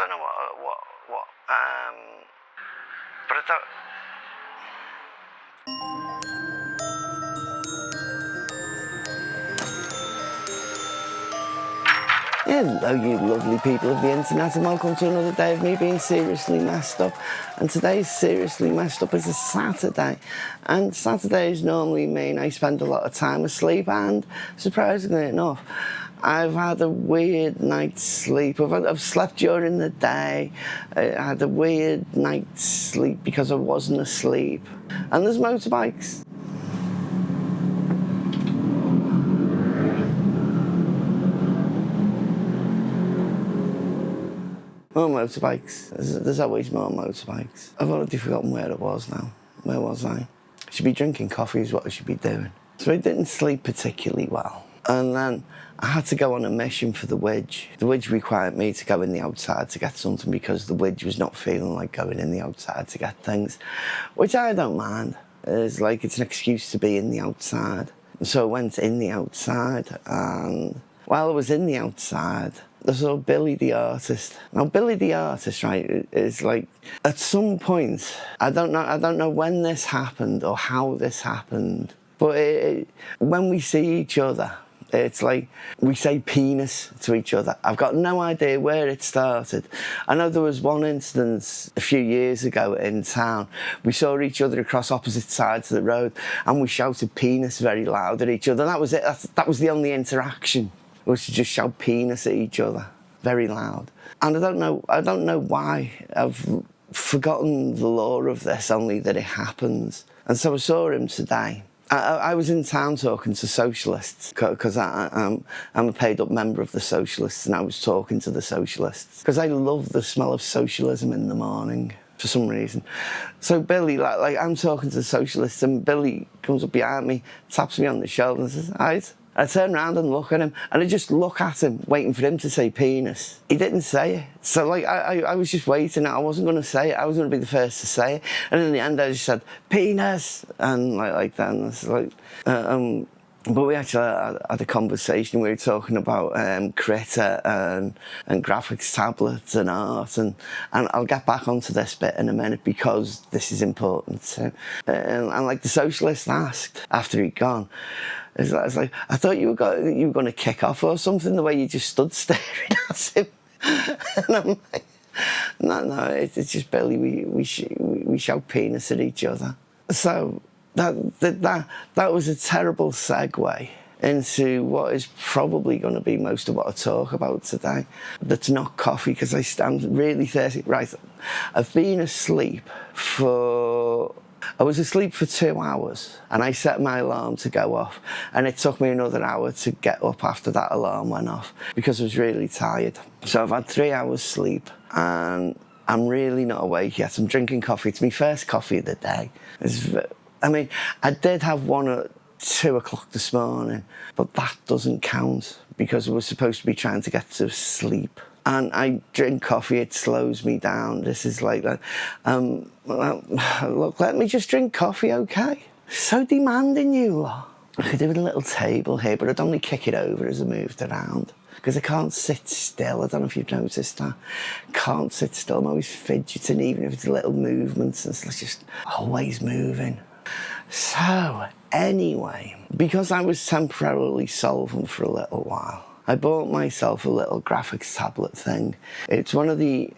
don't know what, but I don't... Hello, you lovely people of the internet, and welcome to another day of me being seriously messed up. And today's seriously messed up is a Saturday, and Saturdays normally mean I spend a lot of time asleep, and surprisingly enough, I've had a weird night's sleep. I've slept during the day. I had a weird night's sleep because I wasn't asleep. And there's motorbikes. More motorbikes. There's always more motorbikes. I've already forgotten where it was now. Where was I? I should be drinking coffee is what I should be doing. So I didn't sleep particularly well. And then I had to go on a mission for the Widge. The Widge required me to go in the outside to get something because the Widge was not feeling like going in the outside to get things, which I don't mind. It's like it's an excuse to be in the outside. So I went in the outside, and while I was in the outside, I saw Billy the artist. Now, Billy the artist, right, is like, at some point, I don't know when this happened or how this happened, but when we see each other, it's like we say penis to each other. I've got no idea where it started. I know there was one instance a few years ago in town. We saw each other across opposite sides of the road, and we shouted penis very loud at each other. That was it. That was the only interaction. Was to just shout penis at each other, very loud. And I don't know why. I've forgotten the law of this, only that it happens. And so I saw him today. I was in town talking to socialists, because I'm a paid-up member of the socialists, and I was talking to the socialists, because I love the smell of socialism in the morning, for some reason. So Billy, like I'm talking to the socialists, and Billy comes up behind me, taps me on the shoulder and says, "Hi." I turn around and look at him, and I just look at him, waiting for him to say penis. He didn't say it. So, like, I was just waiting. I wasn't going to say it. I was going to be the first to say it. And in the end, I just said, penis! And like that. And it's like... But we actually had a conversation. We were talking about critter and graphics tablets and art, and I'll get back onto this bit in a minute because this is important too. And like the socialist asked after he'd gone, it's like, I thought you were going to kick off or something, the way you just stood staring at him. And I'm like, no, it's just Billy. We shout penis at each other. So that was a terrible segue into what is probably going to be most of what I talk about today. That's not coffee, because I'm really thirsty. Right, I've been asleep I was asleep for 2 hours, and I set my alarm to go off, and it took me another hour to get up after that alarm went off because I was really tired. So I've had 3 hours sleep, and I'm really not awake yet. I'm drinking coffee. It's my first coffee of the day. I did have one at 2 o'clock this morning, but that doesn't count because I was supposed to be trying to get to sleep. And I drink coffee, it slows me down. This is like that. Look, let me just drink coffee, okay? So demanding, you lot. I could do with a little table here, but I'd only kick it over as I moved around, because I can't sit still. I don't know if you've noticed that. Can't sit still. I'm always fidgeting, even if it's little movements. It's just always moving. So, anyway, because I was temporarily solvent for a little while, I bought myself a little graphics tablet thing. It's one of the...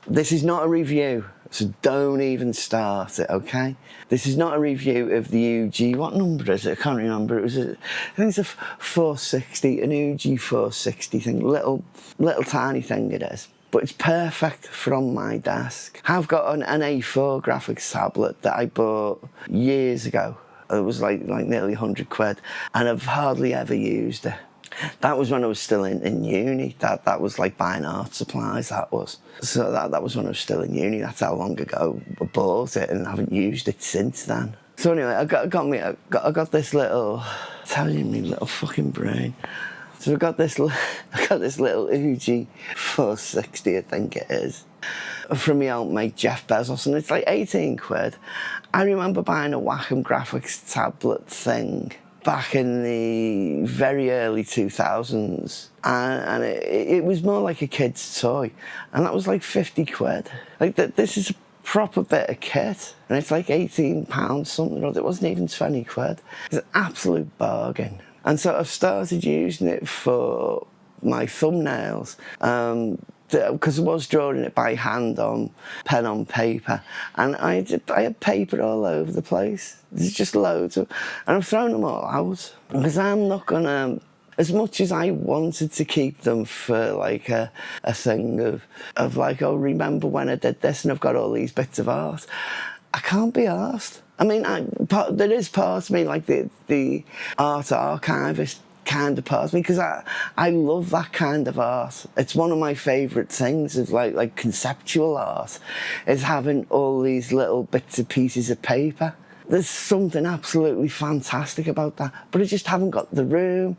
this is not a review, so don't even start it, okay? This is not a review of the Ugee... What number is it? I can't remember. I think it's a 460, an Ugee 460 thing. Little tiny thing it is. But it's perfect for on my desk. I've got an A4 graphics tablet that I bought years ago. It was like nearly 100 quid, and I've hardly ever used it. That was when I was still in uni. That was like buying art supplies, that was. So that was when I was still in uni. That's how long ago I bought it, and I haven't used it since then. So anyway, I got this little... Telling me little fucking brain. So I got this little Ugee 460, I think it is, from my old mate Jeff Bezos, and it's like 18 quid. I remember buying a Wacom graphics tablet thing back in the very early 2000s, and it was more like a kid's toy, and that was like 50 quid. Like this is a proper bit of kit, and it's like £18 something, or it wasn't even 20 quid. It's an absolute bargain. And so I've started using it for my thumbnails, because I was drawing it by hand on pen on paper, and I had paper all over the place. There's just loads of, and I've thrown them all out because I'm not gonna. As much as I wanted to keep them for like a thing of like, oh, remember when I did this and I've got all these bits of art, I can't be arsed. I mean, there is part of me, like the art archivist kind of part of me, because I love that kind of art. It's one of my favourite things of like conceptual art, is having all these little bits and pieces of paper. There's something absolutely fantastic about that, but I just haven't got the room,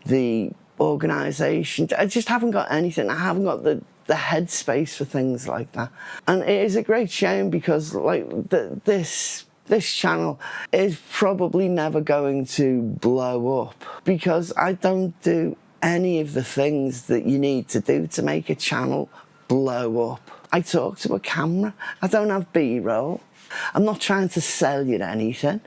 the organisation. I just haven't got anything. I haven't got the headspace for things like that. And it is a great shame, because like this channel is probably never going to blow up, because I don't do any of the things that you need to do to make a channel blow up. I talk to a camera. I don't have B-roll. I'm not trying to sell you anything.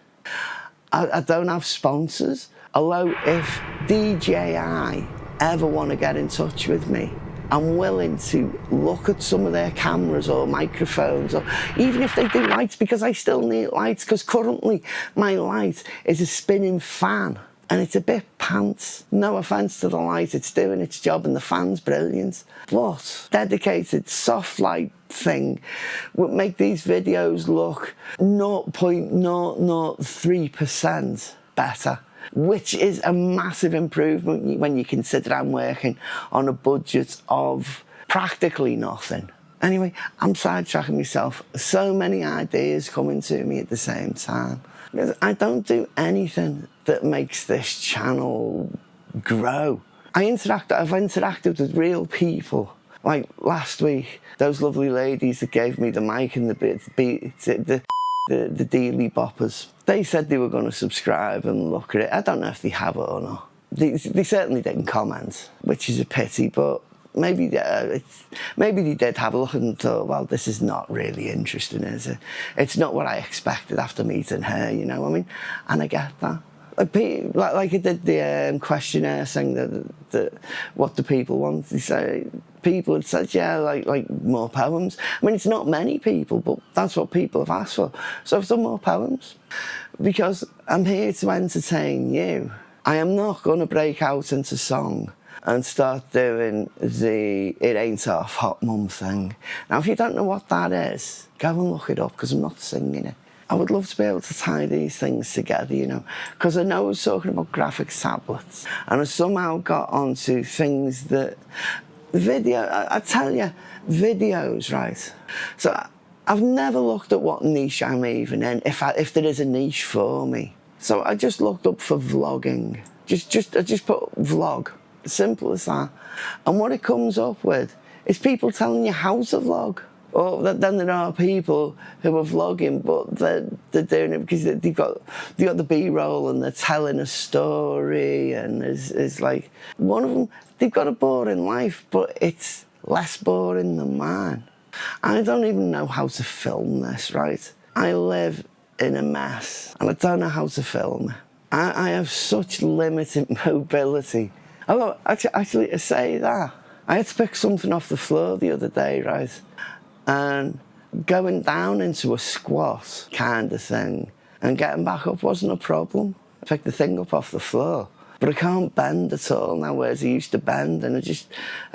I don't have sponsors. Although if DJI ever want to get in touch with me, I'm willing to look at some of their cameras or microphones, or even if they do lights, because I still need lights, because currently my light is a spinning fan and it's a bit pants. No offence to the light, it's doing its job and the fan's brilliant. But dedicated soft light thing would make these videos look 0.003% better, which is a massive improvement when you consider I'm working on a budget of practically nothing. Anyway, I'm sidetracking myself. So many ideas coming to me at the same time. I don't do anything that makes this channel grow. I've interacted with real people. Like last week, those lovely ladies that gave me the mic and the Daily Boppers. They said they were going to subscribe and look at it. I don't know if they have it or not. They certainly didn't comment, which is a pity, but maybe they did have a look and thought, well, this is not really interesting, is it? It's not what I expected after meeting her, you know what I mean? And I get that. Like I did the questionnaire thing, that what do people want? They say, people had said, yeah, like more poems. I mean, it's not many people, but that's what people have asked for. So I've done more poems, because I'm here to entertain you. I am not going to break out into song and start doing the It Ain't Half Hot Mum thing. Now, if you don't know what that is, go and look it up, because I'm not singing it. I would love to be able to tie these things together, you know, because I know I was talking about graphics tablets, and I somehow got onto things that I tell you, videos, right? So I've never looked at what niche I'm even in, if there is a niche for me. So I just looked up for vlogging. I just put vlog, simple as that. And what it comes up with is people telling you how to vlog. Or then there are people who are vlogging, but they're doing it because they've got the B-roll and they're telling a story, and it's like, one of them, they've got a boring life, but it's less boring than mine. I don't even know how to film this, right? I live in a mess, and I don't know how to film it. I have such limited mobility. Although, actually, to say that, I had to pick something off the floor the other day, right? And going down into a squat kind of thing and getting back up wasn't a problem. I picked the thing up off the floor. But I can't bend at all now, whereas I used to bend, and I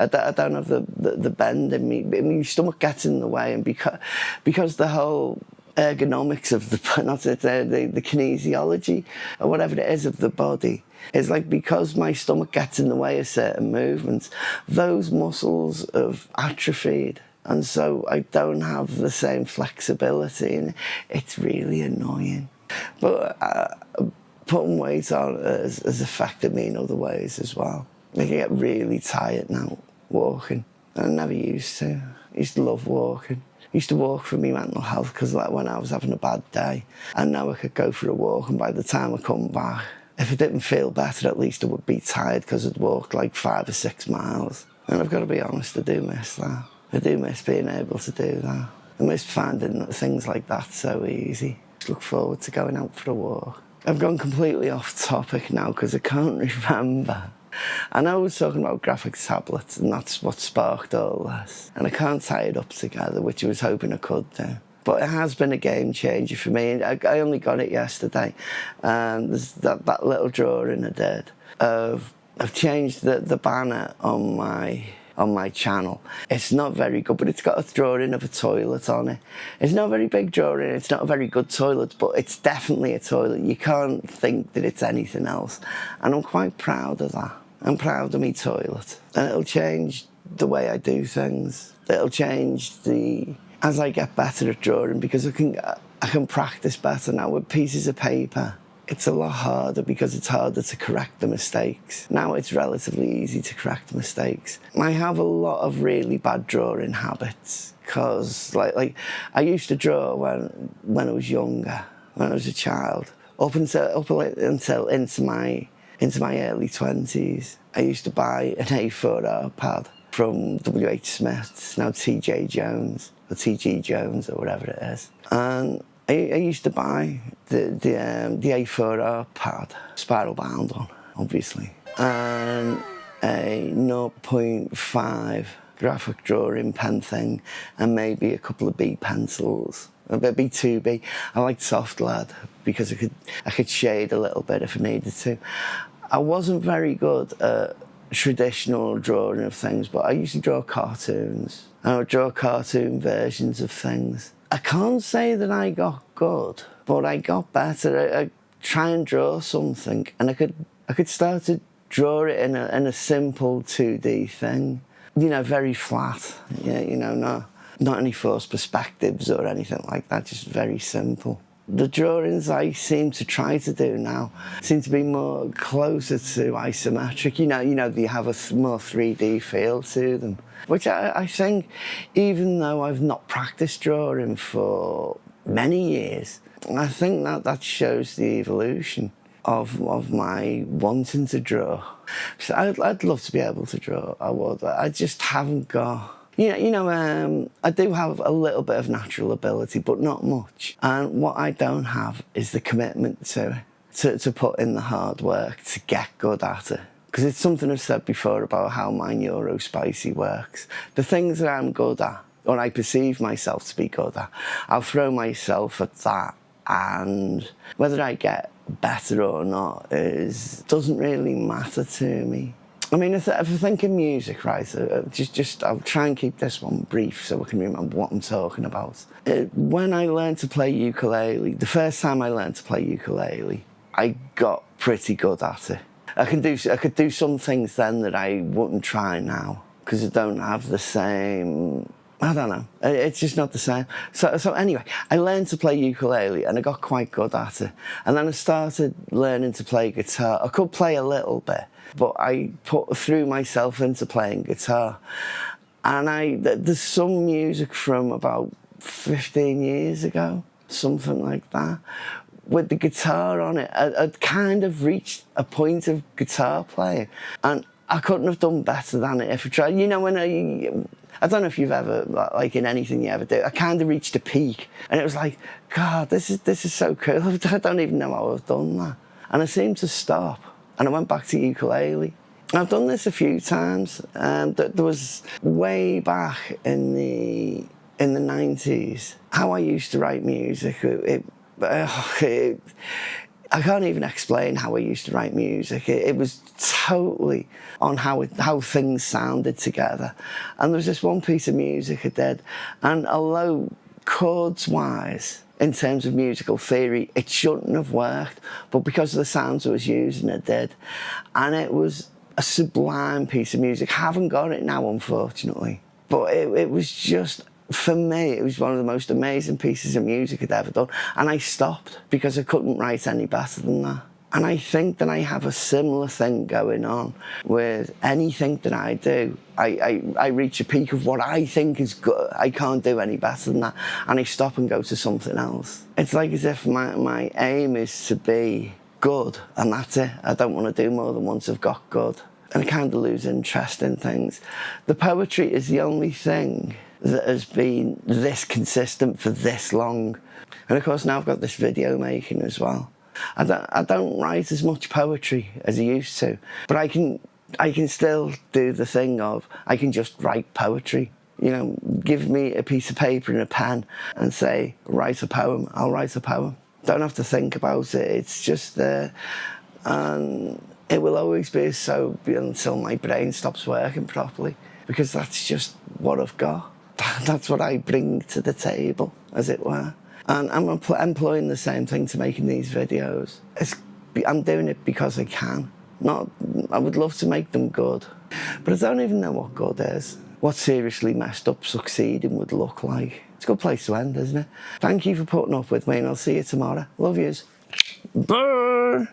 don't have the bend in me. My stomach gets in the way, and because the whole ergonomics of the kinesiology or whatever it is of the body is like, because my stomach gets in the way of certain movements, those muscles have atrophied. And so I don't have the same flexibility, and it's really annoying. But putting weight on has affected me in other ways as well. I get really tired now walking. I never used to. I used to love walking. I used to walk for my mental health, because like when I was having a bad day, I know I could go for a walk, and by the time I come back, if I didn't feel better, at least I would be tired because I'd walked like 5 or 6 miles. And I've got to be honest, I do miss that. I do miss being able to do that. I miss finding things like that so easy. Just look forward to going out for a walk. I've gone completely off topic now because I can't remember. I know I was talking about graphics tablets, and that's what sparked all this. And I can't tie it up together, which I was hoping I could do. But it has been a game changer for me. I only got it yesterday, and there's that little drawing I did. I've changed the banner on my channel. It's not very good, but it's got a drawing of a toilet on it. It's not a very big drawing, it's not a very good toilet, but it's definitely a toilet. You can't think that it's anything else. And I'm quite proud of that. I'm proud of me toilet. And it'll change the way I do things. It'll change as I get better at drawing, because I can practice better now with pieces of paper. It's a lot harder because it's harder to correct the mistakes. Now it's relatively easy to correct mistakes. I have a lot of really bad drawing habits because like I used to draw when I was younger, when I was a child, up until into my early 20s. I used to buy an A4 pad from W.H. Smith's, now T.J. Jones, or T.G. Jones, or whatever it is. And I used to buy the A4 pad, spiral bound one, obviously, and a 0.5 graphic drawing pen thing, and maybe a couple of B pencils, maybe 2B. I liked soft lead because I could shade a little bit if I needed to. I wasn't very good at traditional drawing of things, but I used to draw cartoons. I would draw cartoon versions of things. I can't say that I got good, but I got better. I try and draw something, and I could start to draw it in a simple 2D thing. You know, very flat. Yeah, you know, not any forced perspectives or anything like that. Just very simple. The drawings I seem to try to do now seem to be more closer to isometric. You know, they have a more 3D feel to them. Which I think, even though I've not practiced drawing for many years, I think that shows the evolution of my wanting to draw. So I'd love to be able to draw. I would. I just haven't got. I do have a little bit of natural ability, but not much. And what I don't have is the commitment to put in the hard work to get good at it. Because it's something I've said before about how my neurospicy works. The things that I'm good at, or I perceive myself to be good at, I'll throw myself at that. And whether I get better or not doesn't really matter to me. I mean, if I think of music, right, I'll try and keep this one brief so I can remember what I'm talking about. When I learned to play ukulele, the first time I learned to play ukulele, I got pretty good at it. I could do some things then that I wouldn't try now because I don't have the same. I don't know. It's just not the same. So anyway, I learned to play ukulele and I got quite good at it. And then I started learning to play guitar. I could play a little bit, but I threw myself into playing guitar. And there's some music from about 15 years ago, something like that, with the guitar on it. I'd kind of reached a point of guitar playing, and I couldn't have done better than it if I tried. You know, when I don't know if you've ever, like in anything you ever do, I kind of reached a peak, and it was like, God, this is so cool. I don't even know how I've done that. And I seemed to stop, and I went back to ukulele. I've done this a few times. There was way back in the 90s, how I used to write music. I can't even explain how I used to write music. It was totally on how things sounded together. And there was this one piece of music I did, and although chords-wise, in terms of musical theory, it shouldn't have worked, but because of the sounds I was using, it did. And it was a sublime piece of music. Haven't got it now, unfortunately. But it was just, for me, it was one of the most amazing pieces of music I'd ever done. And I stopped because I couldn't write any better than that. And I think that I have a similar thing going on with anything that I do. I reach a peak of what I think is good. I can't do any better than that. And I stop and go to something else. It's like as if my aim is to be good, and that's it. I don't want to do more than once I've got good. And I kind of lose interest in things. The poetry is the only thing that has been this consistent for this long. And of course now I've got this video making as well. I don't write as much poetry as I used to, but I can still do the thing of, I can just write poetry. You know, give me a piece of paper and a pen and say, write a poem, I'll write a poem. Don't have to think about it, it's just there. And it will always be so until my brain stops working properly, because that's just what I've got. That's what I bring to the table, as it were. And I'm employing the same thing to making these videos. I'm doing it because I can. I would love to make them good, but I don't even know what good is. What seriously messed up succeeding would look like. It's a good place to end, isn't it? Thank you for putting up with me, and I'll see you tomorrow. Love yous. Bye.